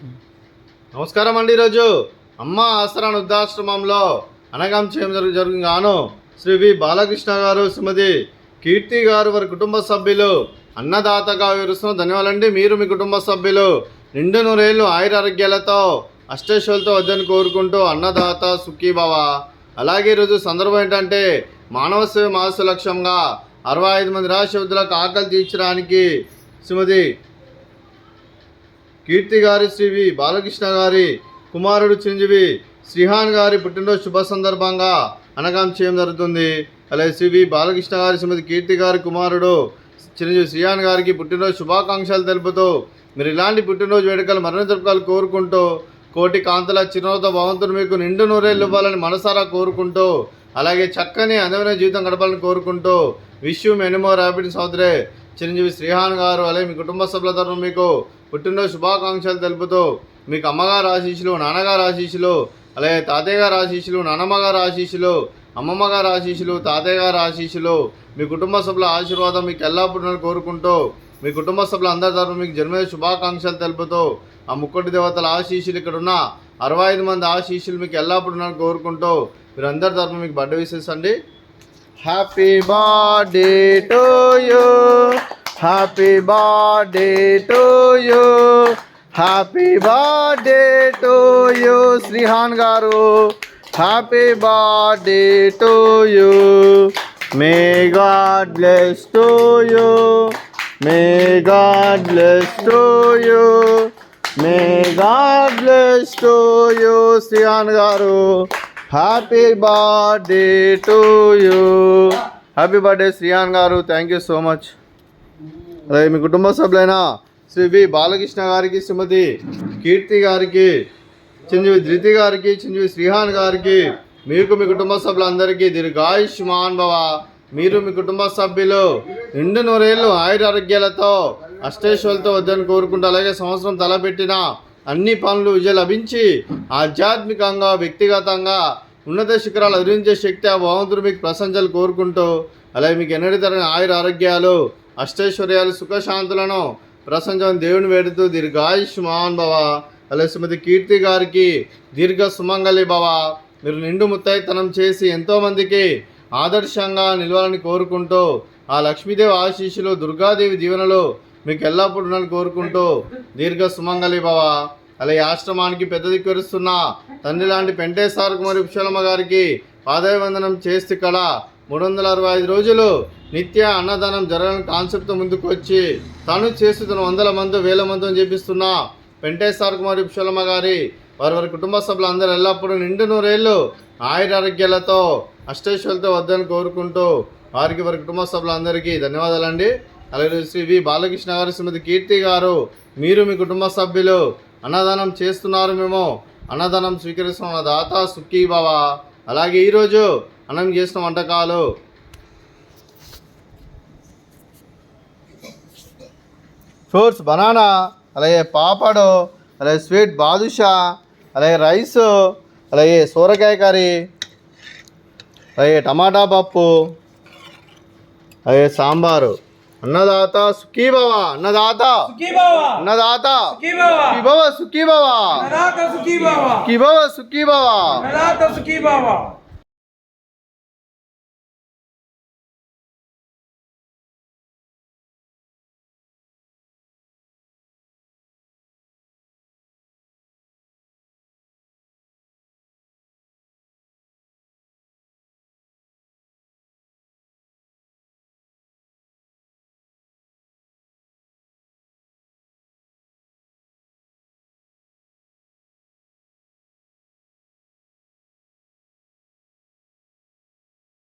నమస్కారం అండి. ఈరోజు అమ్మ ఆసరా వృద్ధాశ్రమంలో అనగం చేయడం జరుగుగాను శ్రీ వి బాలకృష్ణ గారు, శ్రీమతి కీర్తి గారు, వారి కుటుంబ సభ్యులు అన్నదాతగా వివరిస్తున్న ధన్యవాదాలండి. మీరు మీ కుటుంబ సభ్యులు నిండు నూరేళ్ళు ఆయురారోగ్యాలతో అష్టైశ్వర్యాలతో వద్దని కోరుకుంటూ అన్నదాత సుఖీభవ. అలాగే ఈరోజు సందర్భం ఏంటంటే మానవ సేవ మాస లక్ష్యంగా 65 మంది రాష్ట్రవ్యులకు ఆకలి తీర్చడానికి శ్రీమతి కీర్తి గారి, శ్రీ వి బాలకృష్ణ గారి కుమారుడు చిరంజీవి శ్రీహాన్ గారి పుట్టినరోజు శుభ సందర్భంగా అనగం చేయడం జరుగుతుంది. అలాగే శ్రీ వి బాలకృష్ణ గారి, శ్రీమతి కీర్తి గారి కుమారుడు చిరంజీవి శ్రీహాన్ గారికి పుట్టినరోజు శుభాకాంక్షలు తెలుపుతూ మీరు ఇలాంటి పుట్టినరోజు వేడుకలు మరిన్ని జరుపుకోవాలని కోరుకుంటూ కోటి కాంతుల చిరునవ్వుతో భగవంతుడు మీకు నిండు నూరేళ్ళు ఇవ్వాలని మనసారా కోరుకుంటూ అలాగే చక్కని అందమైన జీవితం గడపాలని కోరుకుంటూ wish you many more happiness అవుతురే చిరంజీవి శ్రీహాన్ గారు. అలాగే మీ కుటుంబ సభ్యుల తరఫున మీకు పుట్టినరోజు శుభాకాంక్షలు తెలుపుతూ మీకు అమ్మగారు ఆశీస్సులు, నాన్నగారు ఆశీస్సులు, అలాగే తాతయ్య గారు ఆశీస్సులు, నాన్నమ్మ గారు ఆశీస్సులు, అమ్మమ్మ గారు ఆశీస్సులు, తాతయ్య గారు ఆశీస్సులు, మీ కుటుంబ సభ్యుల ఆశీర్వాదం మీకు ఎల్లప్పుడూ కోరుకుంటూ మీ కుటుంబ సభ్యుల అందరి తరఫున మీకు జన్మదిన శుభాకాంక్షలు తెలుపుతూ ఆ ముక్కోటి దేవతల ఆశీస్సులు, ఇక్కడ ఉన్న 65 మంది ఆశీస్సులు మీకు ఎల్లప్పుడూ కోరుకుంటూ మీరు అందరి తరఫున మీకు బర్త్డే విషెస్ అండి. Happy birthday to you, happy birthday to you, happy birthday to you Srihan గారు, happy birthday to you. May God bless to you, may God bless to you, may God bless to you Srihan గారు. Happy birthday to you. Happy birthday Srihan గారు. Thank you so much. అలాగే మీ కుటుంబ సభ్యులైన శ్రీ వి బాలకృష్ణ గారికి, శ్రీమతి కీర్తి గారికి, చిరంజీవి ధృతి గారికి, చిరంజీవి శ్రీహాన్ గారికి, మీకు మీ కుటుంబ సభ్యులందరికీ దీర్ఘాయుష్మాన్ భవ. మీరు మీ కుటుంబ సభ్యులు నిండు నూరేళ్ళు ఆయురారోగ్యాలతో అష్టైశ్వర్యాలతో వద్దని కోరుకుంటూ అలాగే సంవత్సరం తలపెట్టిన అన్ని పనులు విజయం లభించి ఆధ్యాత్మికంగా వ్యక్తిగతంగా ఉన్నత శిఖరాలు అధిరించే శక్తి ఆ భగవంతుడు మీకు ప్రశంసలు కోరుకుంటూ అలాగే మీకు ఎన్నటి తరగని ఆయురారోగ్యాలు, అష్టైశ్వర్యాలు, సుఖశాంతులను ప్రశంసలను దేవుని వేడుతూ దీర్ఘాయుష్మాన్ భవ. అలాగే శ్రీమతి కీర్తి గారికి దీర్ఘ సుమంగళి భవ. మీరు నిండు ముత్తైతనం చేసి ఎంతోమందికి ఆదర్శంగా నిలవాలని కోరుకుంటూ ఆ లక్ష్మీదేవి ఆశీస్సులు, దుర్గాదేవి దీవెనలు మీకు ఎల్లప్పుడూ కోరుకుంటూ దీర్ఘ సుమంగళి భవ. అలాగే ఆశ్రమానికి పెద్ద దిక్కురుస్తున్న తండ్రి లాంటి పెంటేశ్వర కుమారి విశాలమ్మ గారికి పాదాభివందనం చేస్తే ఇక్కడ 365 రోజులు నిత్య అన్నదానం జరగాలని కాన్సెప్ట్తో ముందుకు వచ్చి తాను చేస్తున్న 100 మంది 1000 మందిని చేపిస్తున్న పెంటేశ్వర కుమారి విశాలమ్మ గారి వారి కుటుంబ సభ్యులు అందరూ ఎల్లప్పుడూ నిండు నూరేళ్ళు ఆయురారోగ్యాలతో అష్టైశ్వర్యాలతో వద్దని కోరుకుంటూ వారికి వారి కుటుంబ సభ్యులందరికీ ధన్యవాదాలండి. అలాగే శ్రీ వి బాలకృష్ణ గారు, శ్రీమతి కీర్తి గారు, మీరు మీ కుటుంబ సభ్యులు అన్నదానం చేస్తున్నారు, మేము అన్నదానం స్వీకరిస్తున్న దాత సుఖీ భవ. అలాగే ఈరోజు అన్నం చేసిన వంటకాలు ఫ్రూట్స్ బనానా, అలాగే పాపడు, అలాగే స్వీట్ బాదుషా, అలాగే రైస్, అలాగే సోరకాయ కర్రీ, అలాగే టమాటా పప్పు, అలాగే సాంబారు. అన్నదాత సుఖీభవ, అన్నదాత అన్నదాత సుఖీభవ, సుఖీభవ, సుఖీభవ, సుఖీభవ.